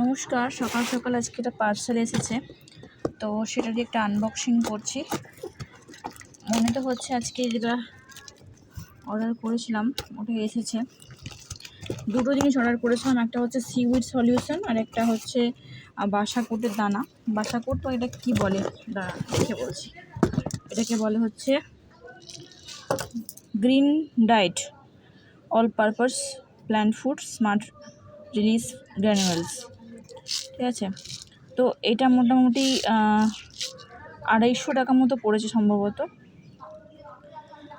নমস্কার, সকাল সকাল আজকে একটা পার্সেল এসেছে, তো সেটারই একটা আনবক্সিং করছি। মনে তো হচ্ছে আজকে যেটা অর্ডার করেছিলাম ওটাই এসেছে। দুটো জিনিস অর্ডার করেছিলাম, একটা হচ্ছে সিউইড সলিউশন আর একটা হচ্ছে বাসাকোটের দানা। বাসাকোট তো এটা কি বলে দাঁড়া দেখে বলছি। এটাকে বলে হচ্ছে green diet all purpose plant food smart release granules, ঠিক আছে। তো এটা মোটামুটি 250 টাকা মতো পড়েছে সম্ভবত।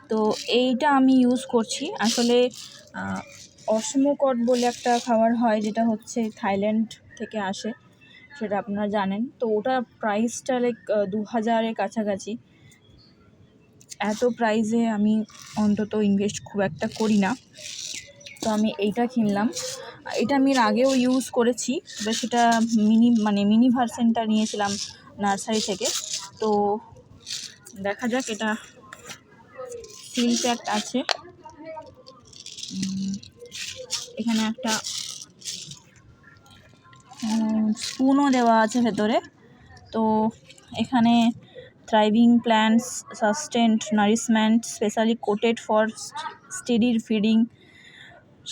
তো এইটা আমি ইউজ করছি আসলে। অসমকট বলে একটা খাবার হয় যেটা হচ্ছে থাইল্যান্ড থেকে আসে, সেটা আপনারা জানেন। তো ওটা প্রাইসটা লাইক 2000-এর কাছাকাছি। এত প্রাইসে আমি অন্তত ইনভেস্ট খুব একটা করি না, তো আমি এইটা কিনলাম। এটা আমি এর আগেও ইউজ করেছি, তবে সেটা মিনি ভার্সনটা নিয়েছিলাম নার্সারি থেকে। তো দেখা যাক, এটা সিল প্যাক আছে। এখানে একটা স্পুনও দেওয়া আছে ভেতরে। তো এখানে thriving plants sustained nourishment specially coated for steady feeding,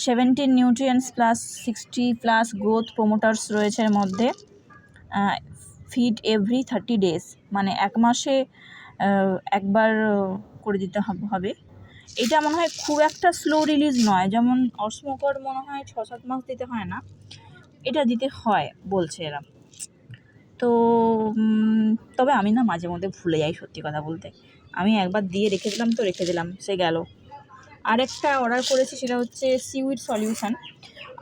17 nutrients plus 60+ growth promoters রয়েছে এর মধ্যে। ফিড এভরি 30 ডেজ, মানে 1 মাসে একবার করে দিতে হবে। এটা মনে হয় খুব একটা স্লো রিলিজ নয়, যেমন অসমকর মনে হয় 6-7 মাস দিতে হয় না, এটা দিতে হয় বলছে এরা। তো তবে আমি না মাঝে মধ্যে ভুলে যাই, সত্যি কথা বলতে। আমি একবার দিয়ে রেখে দিলাম সে গেল। আরেকটা অর্ডার করেছি, সেটা হচ্ছে সিউইড সলিউশন।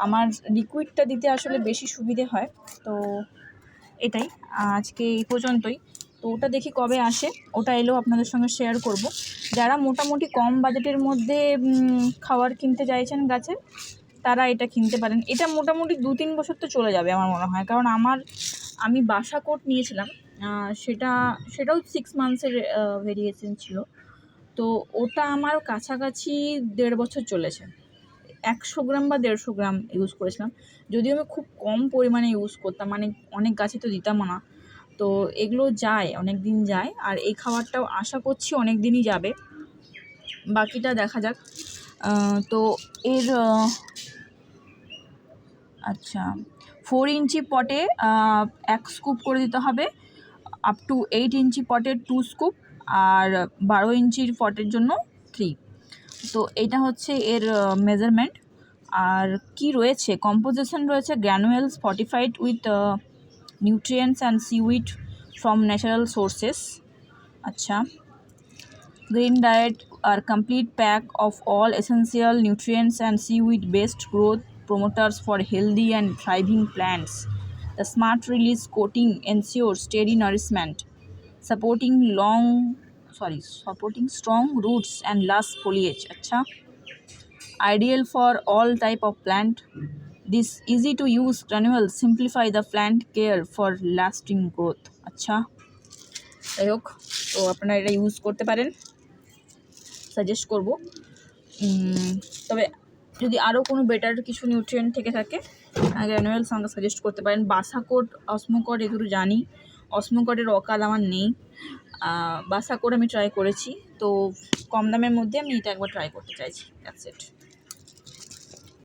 আমার লিকুইডটা দিতে আসলে বেশি সুবিধে হয়, তো এটাই আজকে এই পর্যন্তই। তো ওটা দেখি কবে আসে, ওটা এলেও আপনাদের সঙ্গে শেয়ার করব। যারা মোটামুটি কম বাজেটের মধ্যে খাবার কিনতে চাইছেন গাছের, তারা এটা কিনতে পারেন। এটা মোটামুটি 2-3 বছর তো চলে যাবে আমার মনে হয়, কারণ আমি বাসাকোট নিয়েছিলাম, সেটাও 6 মান্থসের ভেরিয়েশন ছিল। তো ওটা আমার কাছাকাছি 1.5 বছর চলেছে। 100 গ্রাম বা 150 গ্রাম ইউজ করেছিলাম, যদিও আমি খুব কম পরিমাণে ইউজ করতাম, মানে অনেক গাছে তো দিতাম না। তো এগুলো যায়, অনেক দিন যায়, আর এই খাবারটাও আশা করছি অনেক দিনই যাবে। বাকিটা দেখা যাক। তো এর আচ্ছা 4 ইঞ্চি পটে 1 স্কুপ করে দিতে হবে, আপ টু 8 ইঞ্চি পটে 2 স্কুপ, আর 12 ইঞ্চির পটের জন্য 3। তো এইটা হচ্ছে এর মেজারমেন্ট। আর কি রয়েছে, কম্পোজিশন রয়েছে granules fortified with nutrients and seaweed from natural sources. আচ্ছা, গ্রিন ডায়েট আর complete pack of all essential nutrients and seaweed based growth promoters for healthy and thriving plants. The smart release coating ensures steady nourishment, supporting strong roots and lush foliage. Acha. Ideal for all type of plant. This easy to use granules simplify the plant care for lasting growth. আচ্ছা, যাই হোক, তো আপনারা এটা use করতে পারেন, suggest করব। তবে যদি আরও কোনো বেটার কিছু নিউট্রিয়েন্ট থেকে থাকে, গ্র্যানুয়েলস আমাকে সাজেস্ট করতে পারেন। বাসাকোট, অসমকট এগুলো জানি, অসমকটের অকাল আমার নেই। বাসাকোট আমি ট্রাই করেছি, তো কম দামের মধ্যে আমি এটা একবার ট্রাই করতে চাইছি। That's it.